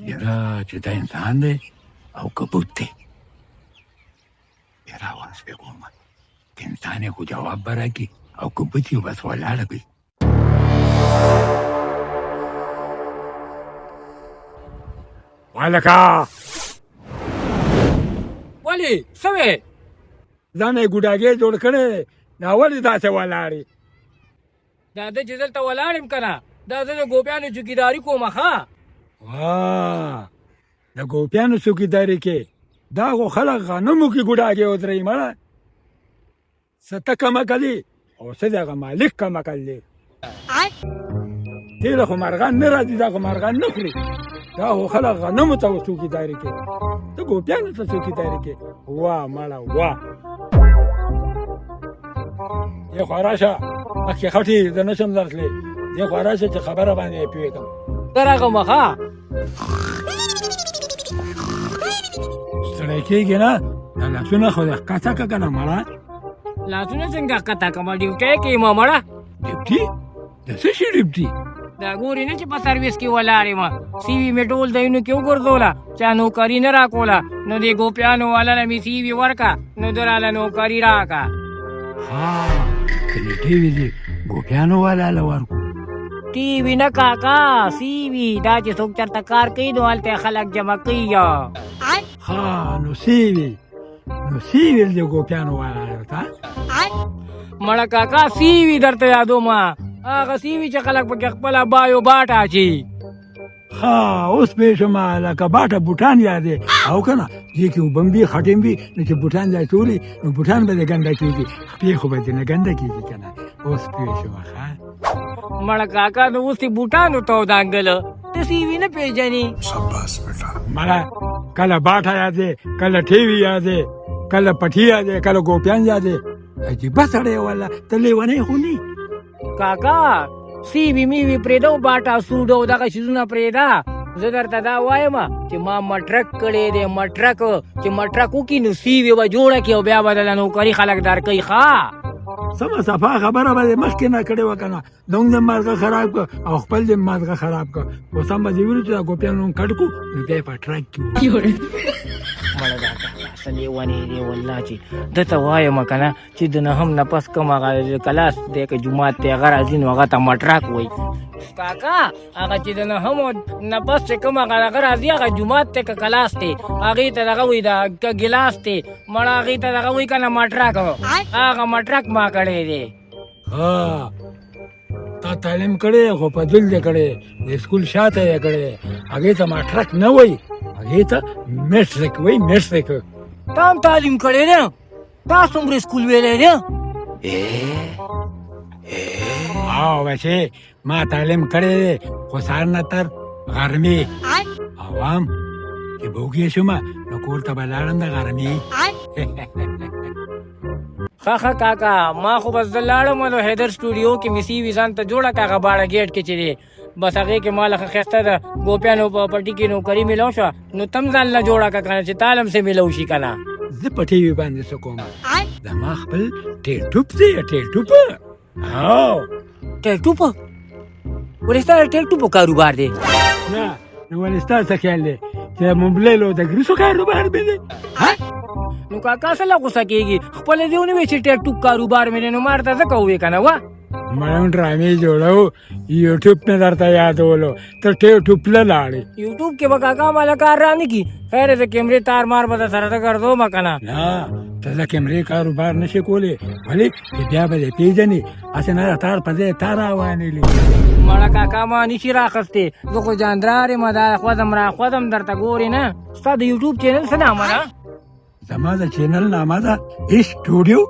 یاره چې دا انسان دی او که بوت دی یاره اوس به کومه که انسان یې خو جواب به راکړي او که بوت یې بس ولاړه وي والکه ولې څه وې ځان یې ګوډاګې جوړ کړی دا ولې داسې ولاړې دا ده چې دلته ولاړ یم که نه دا زه د ګوپیانو چوکیداري کوم ښه واه د ګوپیانو څوکیداري کې دا خو خلک غنمو کې ګوډاګې ودروي مړه څه ته کمه کوي او څه د هغه مالک کمه کوي تېله خو مرغان نه راځي دا خو مرغان نه خوري دا خو خلک غنمو ته څوکیداري کوي ته ګوپیانو ته څوکیداري کوي واه مړه واه دې خوا راشه مخکې خټې زه نه شم درتلی دې خوا راشه چې خبره باندې یې پوهېږم زه راغلم ښه ستړی کېږي نه دا لاسونه خو دې ښکته که که نه مړه لاسونه څنګه ښکته کړمه ډیوټۍ کې یم مړه ډیپټي د څه شي ډیپټي دا ګورې نه چې په سرویس کې ولاړ یم سی وي مې ټول ځایونو کې وګرځوله چا نوکري نه راکوله نو دې ګوپیانو والا له مې سی وي ورکړه نو ده راله نوکري راکړه ها که نیټې وي دې ګوپیانو والا له ورکو ټي وي نه کاکا سی وي دا چې څوک چېرته کار کوي نو هلته خلک جمع کوي ها نو سیوي دې ګوپیانو والا درته مړه کاکا سی وي درته یادوم هغه سی وي چې خلک پکې خپله بایو باټ اچي ها اوس پوه شوم لکه باټه بوټان یادې او که نه دې کې اوبه وي خټې وي نو چې بوټان ځای ټولي نو بوټان به دې ګنده کېږي خپې خو به دې نه ګنده کېږي که نه اوس پوه شوم ښه مړه کاکا نو اوس یې بوټانو ته ودانګله ته سی وي نه پېژنې مړه کله باټه یادې کله ټیوي یادې کله پټي یادې کله ګوپیان یادې عجیبه سړی والا ته لیونی خو نه کاکا سی وي میوي پرېږده او باټه سوډ او دغه شیزونه پرېږده زه درته دا وایم چې ما مټرک کړی دی مټرک چې مټرک وکړي نو سی وي به جوړه کړي او بیا به دله نوکري خلک درکوي ښه سمه صفا خبره به دې مخکې نه کړې وه که نه دونګ دې مازغه خراب کړه او خپل دې مازغه خراب کړه اوس هم به دې ویلو چې دا ګوپیان نوم کټ کړو نو بیا یې په ټرک کې مړه دا کاکا څه لیونی دی والله چې ده ته وایم که نه چې د نهم نه پس کوم هغه کلاس دی که جومات دی هغه راځي نو هغه ته مټراک وایي کاکا هغه چې د نهمو نه پس چې کوم هغه راځي هغه جومات دی که کلاس دی هغې ته دغه وایي دا که ګلاس دی مړه هغې ته دغه وایي که نه مټراک هغه مټراک ما کړی دی ها تا تعلیم کړی خو په دل دې کړی د سکول شاته یې کړی هغې ته مټرک نه وایي هغې ته میټرک وایي میټرک تا هم تعلیم کړی دی تا څومره سکول ویلی دی او بچې ما تعلیم کړی دی خو سهار نه تر غرمې او هم چې به وږې شوم نو کور ته به لاړم د غرمې ښه کاکا ما خو بس زه لاړم نو حیدر سټوډیو کې مې سی وي ځان ته جوړه کړه هغه باړه ګیټ کې چې دی بس هغې کې ما له ښه ښایسته د ګوپیانو په پټي کې نوکري میلاو شوه نو تم ځان نه جوړه کړه که نه چې تال هم سې میلاو شي که نه زه په ټي وي باندې څه کوم زما خپل ټیټوپ دی ټیټوپ او ټیکټوپ ولې ستا د ټیکټوپو کاروبار دی نه نو ولې ستا څه خیال دی چې د موبلایل او د ګریسو کاروبار مې دی نو کاکا څه له غوسه کېږي خپله دې ونه وایي چې ټیکټوپ کاروبار مې دی نو ما ورته ځکه ووایې که نه وه مړم ډرامې جوړو یوټیوب مې درته یادولو ته ټیکټوپ نه لاړې یوټیوب کې به کاکا ماله کار را نه کي خیر د کیمرې تار مار به در سره ته ګرځوم که نه نه ته د کیمرې کاروبار نشي کولی ولې چې بیا به دې پېژنې هسې نه د تار په ځای تار روانېلې مړه کاکا ما نشي راخیستې زه خو جاندرار یم دا خوځم را خوځم درته ګورې نه ستا د یوټیوب چینل څه نامه ده زما د چینل نامه ده اسټوډیو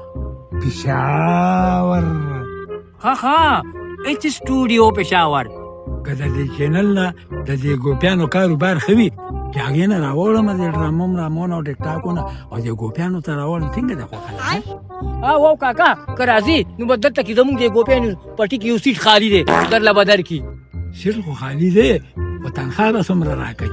پېښور ښه ایچ سټوډیو پېښور که د دې چینل نه د دې ګوپیانو کاروبار ښه وي چې هغې نه راوړم د ډرامو مرامو نه او ټیکټاکونه او دې ګوپیانو ته راوړم څنګه ده خو خلک او کاکا که راځي نو به دلته کې زمونږ د ګوپیانو پټي کې یو سیټ خالي دی درله به درکړي سیټ خو خالي دی په تنخواه به څومره راکوي؟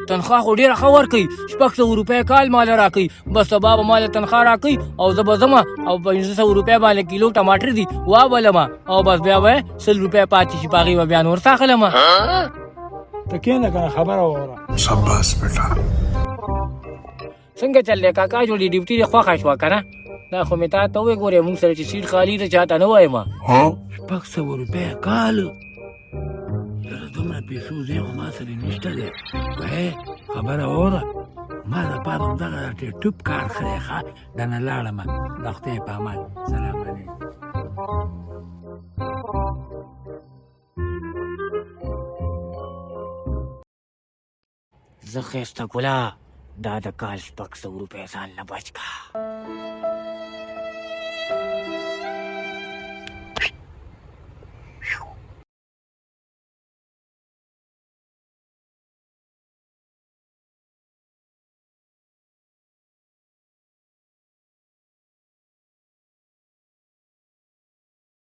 تنخواه خو ډېره ښه ورکوي 600 روپۍ کال مال راکوي بس سبا به مال تنخواه راکوي او زه به ځمه او 500 روپۍ باندې کیلو ټماټر دي وابلمه او بس بیا به 100 روپۍ پاتې شي په هغې به بیا نور ساخلمه ته کښېنه که نه خبره واوره. څنګه چل دی کاکا جوړې ډیوټي دې خوښه شوه که نه دا خو مې تا ته ووایې ګورې مونږ سره چې سیټ خالي ده چاته نه وایم 600 روپۍ کال یاره دومره پیسو ځای خو ما سره نشته دی وایې خبره واوره ما دپاره همدغه ټوپ کار ښه دی ښه دنه لاړمه د خدای په امان سلام علیکم. زه ښایسته ګله دا د کال 600 روپۍ ځان له بچ کا